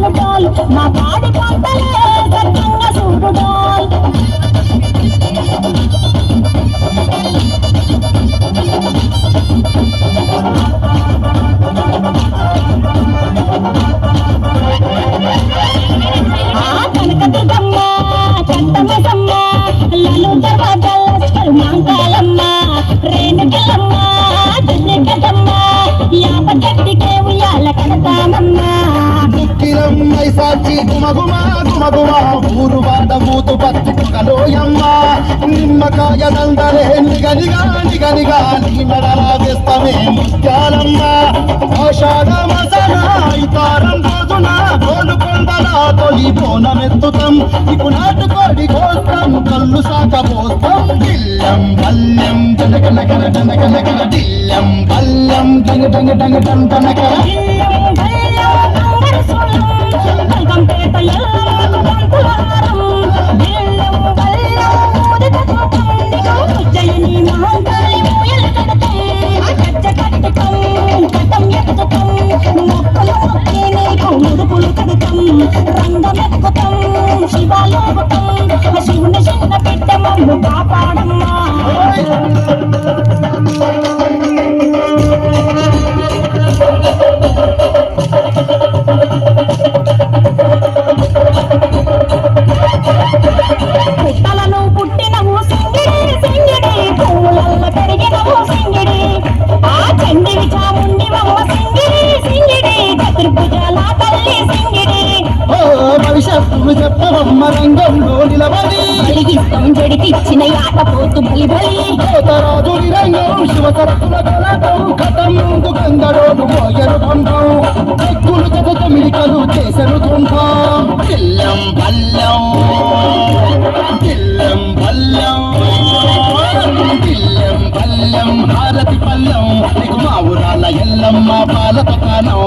డోలు డోలు మా పాడి పంటలే సత్యంగా చూడు డోల్ కనకదుర్గమ్మ కంటమసమ్మ లలు దర్వాజల్ మాంకాలమ్మ రేణుకెళ్ళమ్మ దుర్గమ్మ యాప చెట్టుకే ఉయ్యాల కడతామమ్మ కిరమ్మై సాచి గుమగుమ గుమగుమ ఊరు వాడ మూతు పత్తికలోయమ్మ నిమ్మకాయ దండలే నిగనిగా నిగనిగా నీ మెడలాగేస్తమే ముత్యాలమ్మ ఆషాఢ మసన ఇతారం రోజున గోలుకొండల తొలి బోనమెత్తుతాం ఇకు నాటుకోడి కోస్తాం కళ్ళు సాకపోస్తాం దిల్లం బల్లం జనగనగన జనగనగన దిల్లం బల్లం జంగ జంగ జంగ జంగనగన శివుని చిన్న బిడ్డ మమ్ము కాపాడమ్మా పుట్టలను పుట్టినవు సింగిడి సింగిడి పువ్వులల్ల పెరిగినవు సింగిడి ఆ చండివి చాముండి మమ్మ సింగిడి సింగిడి చతుర్భుజాల తల్లి సింగిడి భవిష్యత్తును చెప్పవమ్మ రంగంలో నిలబడి వెలిగిస్తాం జడికిచ్చిన ఆటపోతు బలి బలి రాజుని రంగం శివసత్తుల కలటం కథం ముందు గంగరోడు పోయరు కొంటాం ఎక్కులు కథ మిడికలు చేసరు కొంటాం దిల్లం బల్లం దిల్లం బల్లం దిల్లం బల్లం భారతి పల్లం నీకు మా ఊరాల ఎల్లమ్మ పాలతో కానం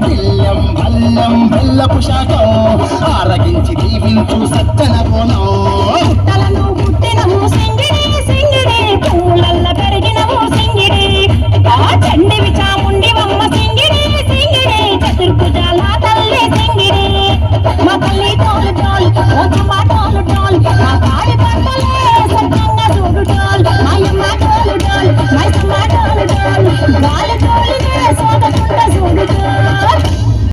దిల్లం బల్లం బెల్లపు శాఖం ఆరగించి దీవించు సత్తన కోణం పుట్టలను పుట్టినవు సింగిడి